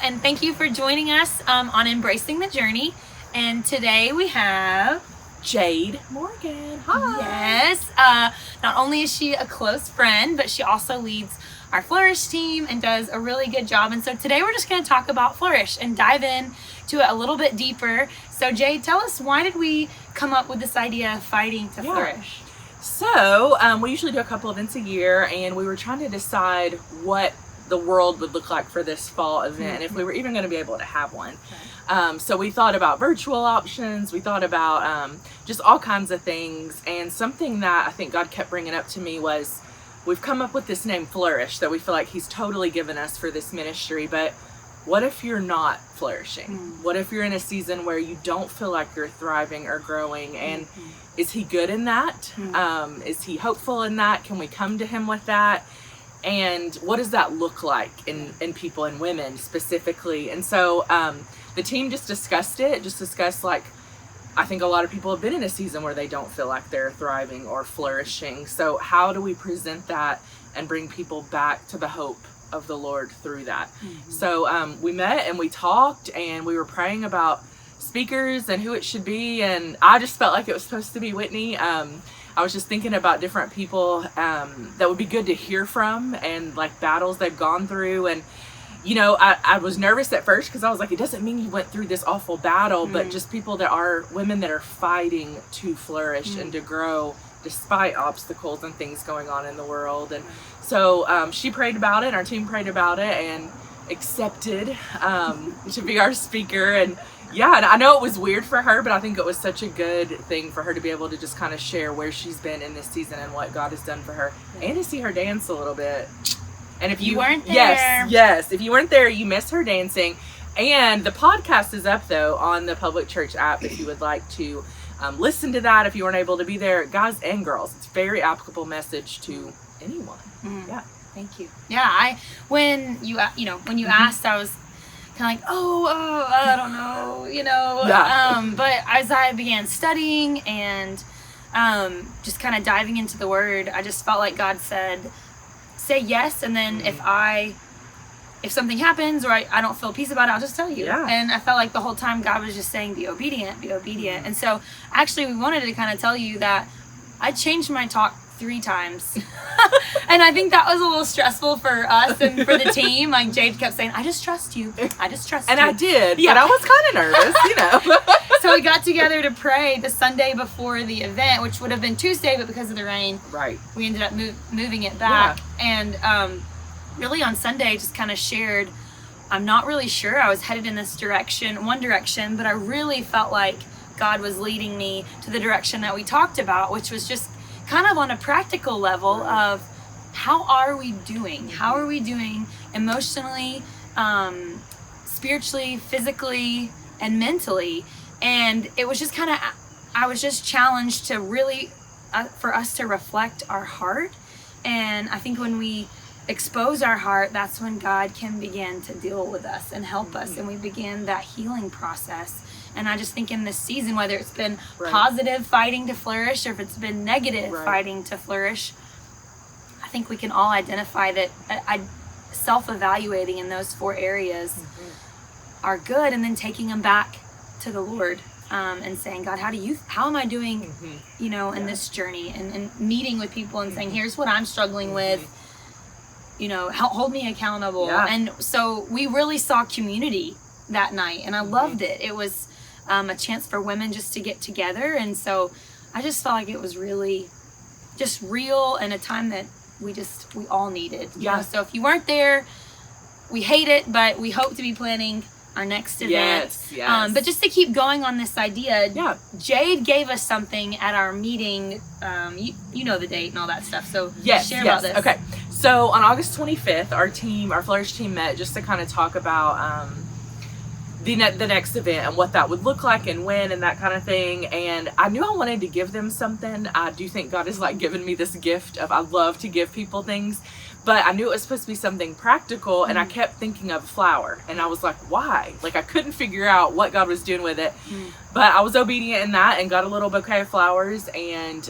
and thank you for joining us on Embracing the Journey. And today we have Jade Morgan. Hi. Yes. Not only is she a close friend, but she also leads our Flourish team and does a really good job. And so today we're just going to talk about Flourish and dive in to it a little bit deeper. So Jade, tell us, why did we come up with this idea of fighting to flourish? So we usually do a couple events a year, and we were trying to decide what the world would look like for this fall event, and if we were even going to be able to have one. So we thought about virtual options, we thought about just all kinds of things, and something that I think God kept bringing up to me was, we've come up with this name Flourish that we feel like He's totally given us for this ministry, but what if you're not flourishing? What if you're in a season where you don't feel like you're thriving or growing? And is He good in that? Is He hopeful in that? Can we come to Him with that? And what does that look like in people and women specifically? And so the team just discussed like, I think a lot of people have been in a season where they don't feel like they're thriving or flourishing. So how do we present that and bring people back to the hope of the Lord through that? So we met and we talked, and we were praying about speakers and who it should be. And I just felt like it was supposed to be Whitney. I was just thinking about different people that would be good to hear from, and like battles they've gone through. And you know, I was nervous at first because I was like, it doesn't mean you went through this awful battle, but just people that are women that are fighting to flourish and to grow despite obstacles and things going on in the world. And so she prayed about it, our team prayed about it, and accepted to be our speaker. And yeah, and I know it was weird for her, but I think it was such a good thing for her to be able to just kind of share where she's been in this season and what God has done for her, and to see her dance a little bit. And if you weren't there, yes, if you weren't there, you missed her dancing. And the podcast is up though on the Public Church app if you would like to listen to that. If you weren't able to be there, guys and girls, it's a very applicable message to anyone. Yeah, thank you. Yeah, when you asked, I was kind of like, I don't know, but as I began studying and just kind of diving into the Word, I just felt like God said, say yes, and then if something happens or I don't feel peace about it, I'll just tell you. And I felt like the whole time God was just saying, be obedient. And so actually we wanted to kind of tell you that I changed my talk 3 times. And I think that was a little stressful for us and for the team. Like Jade kept saying, I just trust you. I just trust you. And I did, but I was kind of nervous, So we got together to pray the Sunday before the event, which would have been Tuesday, but because of the rain, we ended up moving it back. And really on Sunday, just kind of shared, I'm not really sure. I was headed in this one direction, but I really felt like God was leading me to the direction that we talked about, which was just kind of on a practical level of how are we doing? How are we doing emotionally, spiritually, physically, and mentally? And it was just kind of, I was just challenged to really, for us to reflect our heart. And I think when we expose our heart, that's when God can begin to deal with us and help us. And we begin that healing process. And I just think in this season, whether it's been positive fighting to flourish or if it's been negative fighting to flourish, I think we can all identify that self-evaluating in those 4 areas are good, and then taking them back to the Lord and saying, God, how am I doing, in this journey, and meeting with people and saying, here's what I'm struggling with, hold me accountable. And so we really saw community that night, and I loved it. It was a chance for women just to get together. And so I just felt like it was really just real, and a time that we all needed. So if you weren't there, we hate it, but we hope to be planning our next event. But just to keep going on this idea, Jade gave us something at our meeting. You know the date and all that stuff. So share about this. Okay. So on August 25th, our Flourish team met just to kind of talk about the next event and what that would look like and when and that kind of thing. And I knew I wanted to give them something. I do think God has like given me this gift of, I love to give people things, but I knew it was supposed to be something practical. And I kept thinking of flour, and I was like, why? Like I couldn't figure out what God was doing with it. But I was obedient in that and got a little bouquet of flowers and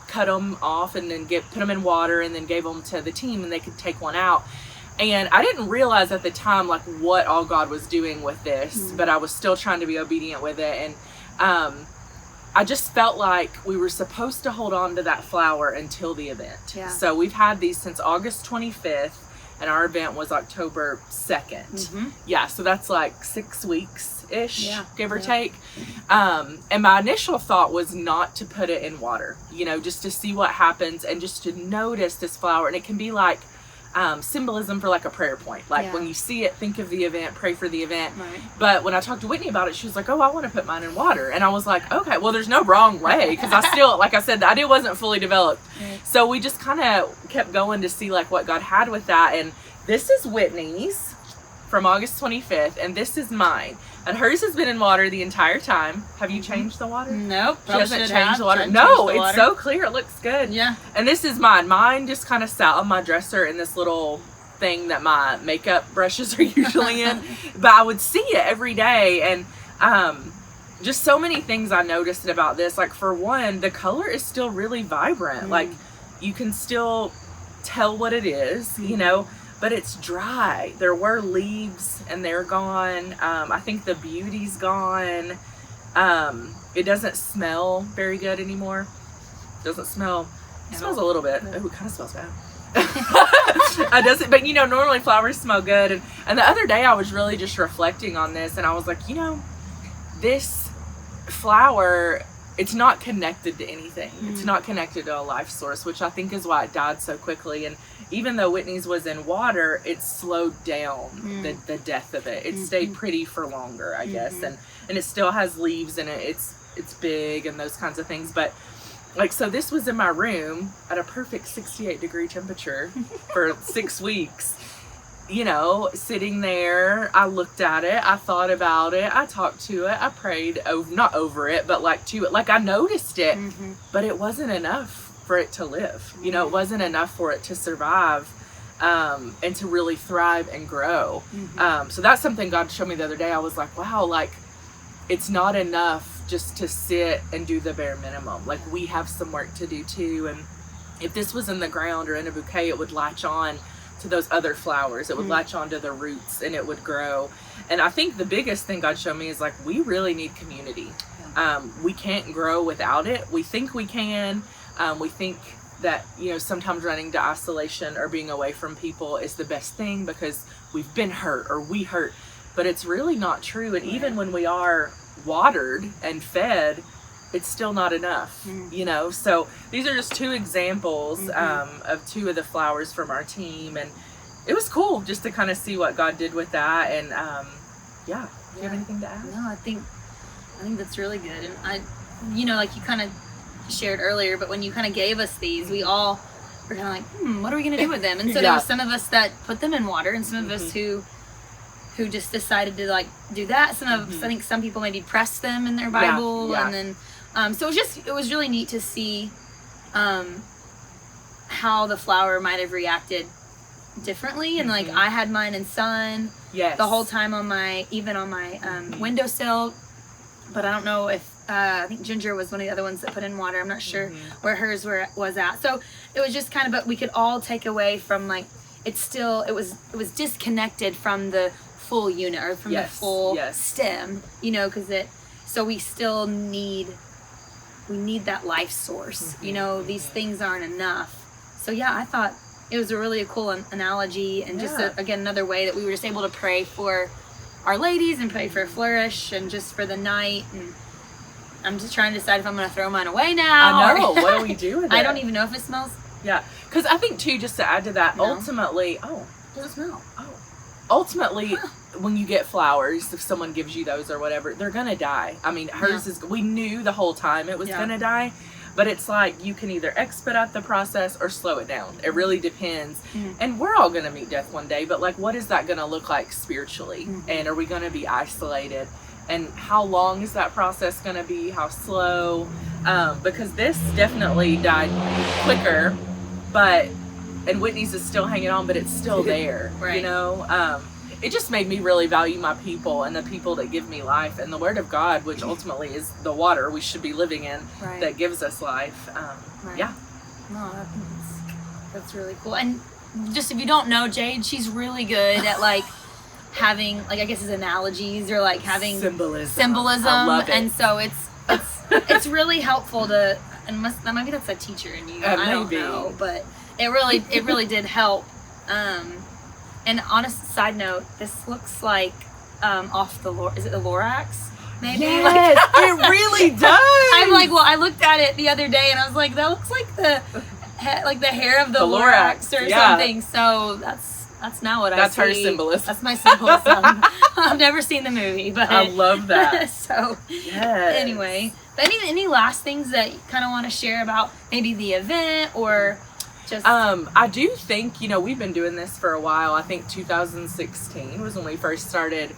cut them off and then put them in water and then gave them to the team and they could take one out. And I didn't realize at the time, like, what all God was doing with this, but I was still trying to be obedient with it. And I just felt like we were supposed to hold on to that flower until the event. Yeah. So we've had these since August 25th, and our event was October 2nd. Yeah, so that's like 6 weeks-ish, give or take. And my initial thought was not to put it in water, you know, just to see what happens and just to notice this flower. And it can be like symbolism for like a prayer point. Like when you see it, think of the event, pray for the event. Right. But when I talked to Whitney about it, she was like, oh, I want to put mine in water. And I was like, okay, well, there's no wrong way, because I still, like I said, the idea wasn't fully developed. Right. So we just kind of kept going to see like what God had with that. And this is Whitney's from August 25th, and this is mine. And hers has been in water the entire time. Have you changed the water? Nope. She hasn't changed the water. No, it's so clear. It looks good. Yeah. And this is mine. Mine just kind of sat on my dresser in this little thing that my makeup brushes are usually in. But I would see it every day. And just so many things I noticed about this. Like, for one, the color is still really vibrant. Like, you can still tell what it is, you know. But it's dry. There were leaves and they're gone. I think the beauty's gone. It doesn't smell very good anymore. Doesn't smell. It smells a little bit. Oh, it kind of smells bad. It doesn't, but you know, normally flowers smell good. And the other day I was really just reflecting on this, and I was like, you know, this flower, it's not connected to anything. It's not connected to a life source, which I think is why it died so quickly. And even though Whitney's was in water, it slowed down the death of it. It stayed pretty for longer, I guess. And it still has leaves in it. It's big and those kinds of things. But like, so this was in my room at a perfect 68-degree temperature for 6 weeks. You know, sitting there, I looked at it, I thought about it, I talked to it, I prayed over, not over it, but like to it, like I noticed it, but it wasn't enough for it to live. You know, it wasn't enough for it to survive and to really thrive and grow. So that's something God showed me the other day. I was like, wow, like, it's not enough just to sit and do the bare minimum. Like, we have some work to do too. And if this was in the ground or in a bouquet, it would latch on to those other flowers. It would latch onto the roots and it would grow. And I think the biggest thing God showed me is like, we really need community. We can't grow without it. We think we can. We think that, you know, sometimes running to isolation or being away from people is the best thing because we've been hurt or we hurt, but it's really not true. And even when we are watered and fed, it's still not enough, you know? So these are just two examples of two of the flowers from our team. And it was cool just to kind of see what God did with that. And do you have anything to add? No, I think that's really good. And I, you know, like you kind of shared earlier, but when you kind of gave us these, we all were kind of like, what are we going to do with them? And so there were some of us that put them in water, and some of us who just decided to like do that. Some of us, I think some people maybe pressed them in their Bible, and then so it was really neat to see how the flower might have reacted differently. And like I had mine in sun the whole time on my windowsill, but I don't know if I think Ginger was one of the other ones that put in water. I'm not sure where hers was at. So it was just kind of, but we could all take away from like, it was disconnected from the full unit or from the full stem, you know, so we still need that life source, you know, these things aren't enough. So I thought it was a really cool analogy, and just again, another way that we were just able to pray for our ladies and pray for Flourish and just for the night. And I'm just trying to decide if I'm going to throw mine away now. I know. What do we do with it? I don't even know if it smells. Yeah. Because I think, too, just to add to that, ultimately... Oh. Does it smell? Oh. Ultimately, when you get flowers, if someone gives you those or whatever, they're going to die. I mean, hers is... We knew the whole time it was going to die. But it's like, you can either expedite the process or slow it down. It really depends. And we're all going to meet death one day. But, like, what is that going to look like spiritually? And are we going to be isolated? And how long is that process going to be? How slow? Because this definitely died quicker, and Whitney's is still hanging on, but it's still there, you know? It just made me really value my people and the people that give me life, and the Word of God, which ultimately is the water we should be living in, that gives us life. Yeah. No, I think that's really cool. And just if you don't know Jade, she's really good at like having like I guess his analogies or like having symbolism. I love it. And so it's really helpful to maybe that's a teacher in you. I don't know, but it really did help. And honest side note, this looks like off the is it the Lorax? Maybe. Yes, it really does. I'm like, well, I looked at it the other day and I was like, that looks like the hair of the Lorax or something. So that's not what I see. That's her symbolism. That's my symbolism. I've never seen the movie, but I love that. So anyway, but any last things that you kind of want to share about maybe the event or just I do think, we've been doing this for a while. I think 2016 was when we first started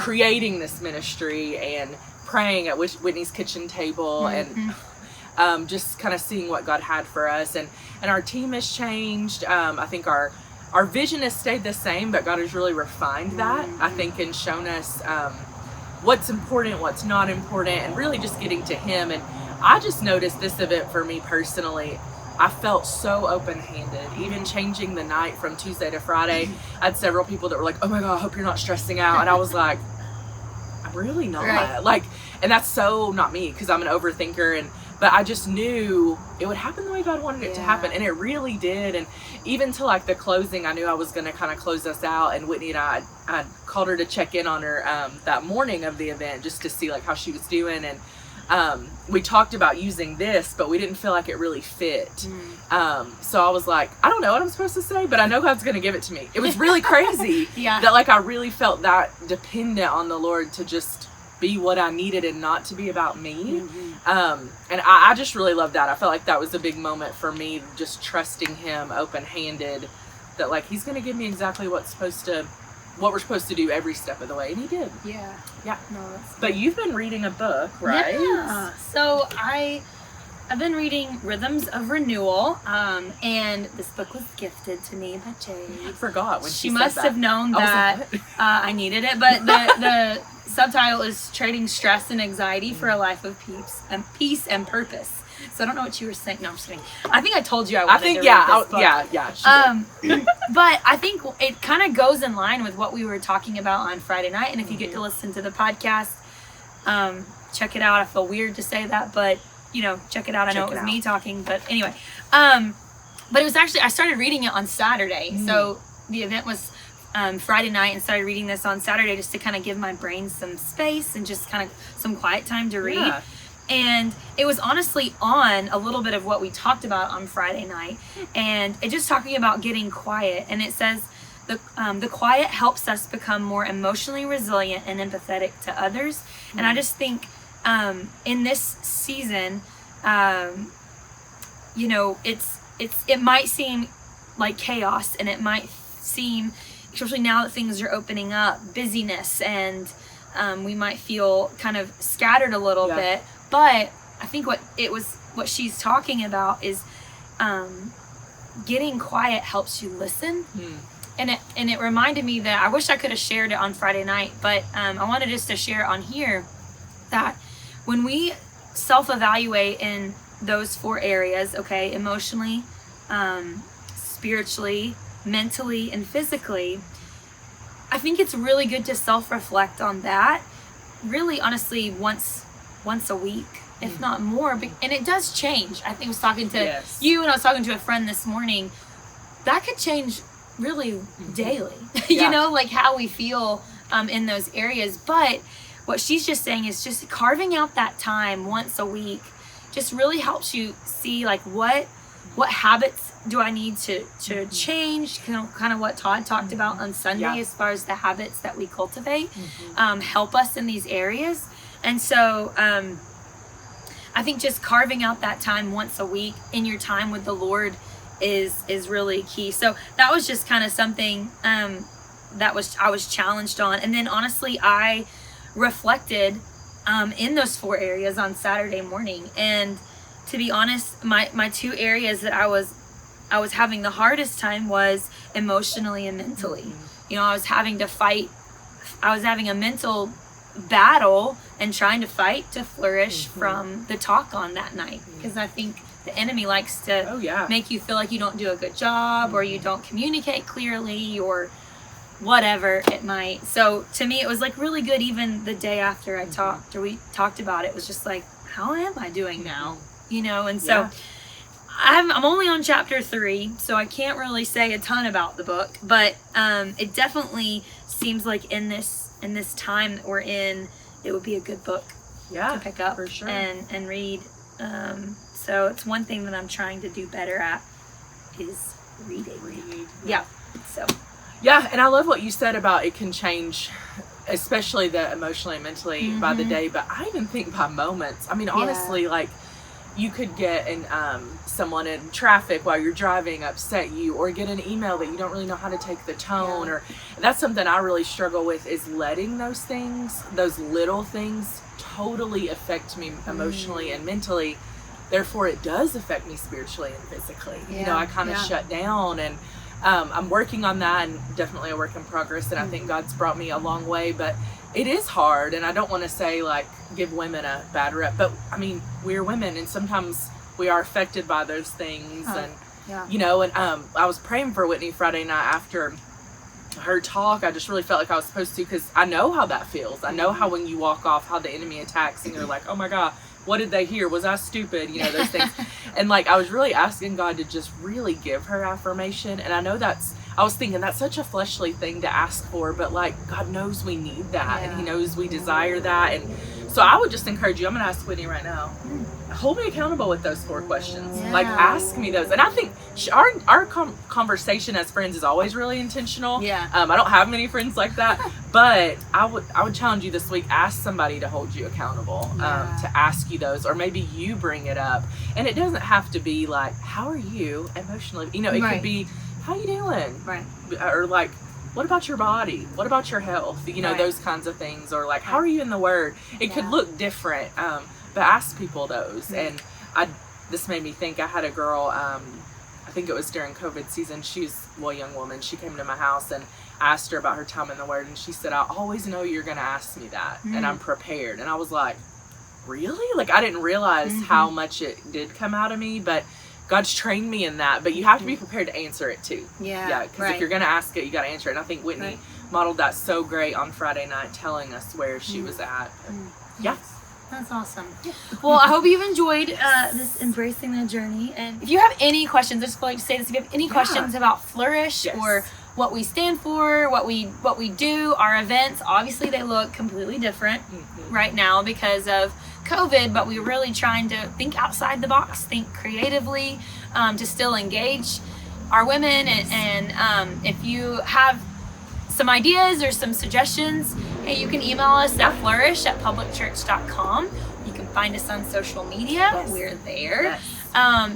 creating this ministry and praying at Whitney's kitchen table and just kind of seeing what God had for us. And our team has changed. I think our vision has stayed the same, but God has really refined that, I think, and shown us what's important, what's not important, and really just getting to Him. And I just noticed this event for me personally, I felt so open-handed, even changing the night from Tuesday to Friday. I had several people that were like, oh my God, I hope you're not stressing out. And I was like, I'm really not. Right. And that's so not me, because I'm an overthinker. But I just knew it would happen the way God wanted it to happen. And it really did. And even to like the closing, I knew I was going to kind of close us out. And Whitney and I called her to check in on her that morning of the event, just to see like how she was doing. And we talked about using this, but we didn't feel like it really fit. So I was like, I don't know what I'm supposed to say, but I know God's going to give it to me. It was really crazy that like I really felt that dependent on the Lord to just be what I needed and not to be about me. And I just really loved that. I felt like that was a big moment for me, just trusting Him open-handed, that like He's going to give me exactly what we're supposed to do every step of the way. And He did. Yeah. No, that's but you've been reading a book, right? Yeah. So I've been reading Rhythms of Renewal, and this book was gifted to me by Jade. I forgot when she said must that. have known that I needed it, but the subtitle is Trading Stress and Anxiety for a Life of Peace and Purpose. So I don't know what you were saying. No, I'm just kidding. I think I told you I wanted to read this book. Yeah. But I think it kind of goes in line with what we were talking about on Friday night. And if you get to listen to the podcast, check it out. I feel weird to say that, but check it out. I know it was me talking, but anyway. But it was actually, I started reading it on Saturday. So the event was Friday night, and started reading this on Saturday just to kind of give my brain some space and just kind of some quiet time to read. Yeah. And it was honestly on a little bit of what we talked about on Friday night, and it just talking about getting quiet. And it says the quiet helps us become more emotionally resilient and empathetic to others. And I just think in this season, it might seem like chaos, and it might seem, especially now that things are opening up, busyness, and we might feel kind of scattered a little bit. But I think what she's talking about is getting quiet helps you listen. And it reminded me that I wish I could have shared it on Friday night, but I wanted just to share on here that when we self-evaluate in those 4 areas, okay, emotionally, spiritually, mentally, and physically, I think it's really good to self-reflect on that, really honestly once a week, if not more. And it does change. I think I was talking to you, and I was talking to a friend this morning. That could change really daily, like how we feel in those areas. But what she's just saying is just carving out that time once a week just really helps you see like what habits do I need to change, kind of what Todd talked about on Sunday as far as the habits that we cultivate help us in these areas. And so I think just carving out that time once a week in your time with the Lord is really key. So that was just kind of something I was challenged on. And then honestly, I reflected in those 4 areas on Saturday morning. And to be honest, my 2 areas that I was having the hardest time was emotionally and mentally. I was having to fight. I was having a mental battle and trying to fight to flourish from the talk on that night, because I think the enemy likes to make you feel like you don't do a good job or you don't communicate clearly or whatever it might. So to me, it was like really good. Even the day after we talked about it, it was just like, how am I doing now? You know? And so I'm only on chapter 3, so I can't really say a ton about the book, but it definitely seems like in this time that we're in, it would be a good book to pick up for sure. and read. So it's one thing that I'm trying to do better at is reading. Yeah. So. Yeah, and I love what you said about it can change, especially the emotionally and mentally by the day, but I even think by moments. I mean, honestly, like you could get someone in traffic while you're driving upset you, or get an email that you don't really know how to take the tone, or that's something I really struggle with, is letting those things, those little things, totally affect me emotionally and mentally. Therefore, it does affect me spiritually and physically. You know, I kind of shut down, and I'm working on that, and definitely a work in progress, and I think God's brought me a long way, but it is hard, and I don't want to say like give women a bad rep, but I mean, we're women, and sometimes we are affected by those things. And you know, and I was praying for Whitney Friday night after her talk. I just really felt like I was supposed to, because I know how that feels. I know how when you walk off, how the enemy attacks, and you're like, oh my God, what did they hear? Was I stupid? You know, those things. And like, I was really asking God to just really give her affirmation. And I know I was thinking that's such a fleshly thing to ask for, but like, God knows we need that, and he knows we desire that. And so I would just encourage you, I'm going to ask Whitney right now, hold me accountable with those 4 questions. Like, ask me those. And I think our conversation as friends is always really intentional. I don't have many friends like that, but I would challenge you this week, ask somebody to hold you accountable, to ask you those, or maybe you bring it up. And it doesn't have to be like, how are you emotionally? You know, it could be, how you doing? Or like, what about your body? What about your health? You know, those kinds of things. Or like, how are you in the Word? It could look different, but ask people those. And this made me think, I had a girl, I think it was during COVID season, she's a young woman, she came to my house, and I asked her about her time in the Word, and she said, I always know you're going to ask me that, and I'm prepared. And I was like, really? Like, I didn't realize how much it did come out of me, but God's trained me in that. But you have to be prepared to answer it too. Because if you're going to ask it, you got to answer it. And I think Whitney modeled that so great on Friday night, telling us where she was at. That's awesome. Well, I hope you've enjoyed this Embracing the Journey. And if you have any questions, I just like to say this, if you have any questions about Flourish or what we stand for, what we do, our events, obviously they look completely different right now because of COVID, but we're really trying to think outside the box, think creatively, to still engage our women. And if you have some ideas or some suggestions, hey, you can email us at flourish@publicchurch.com. You can find us on social media. We're there.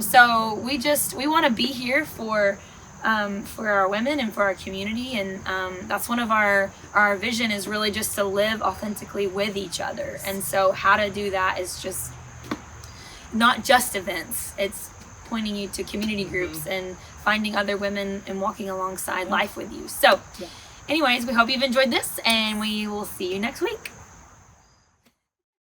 So we want to be here for our women and for our community, and that's one of our vision is really just to live authentically with each other. And so how to do that is just not just events, it's pointing you to community groups and finding other women and walking alongside life with you. So anyways, we hope you've enjoyed this, and we will see you next week.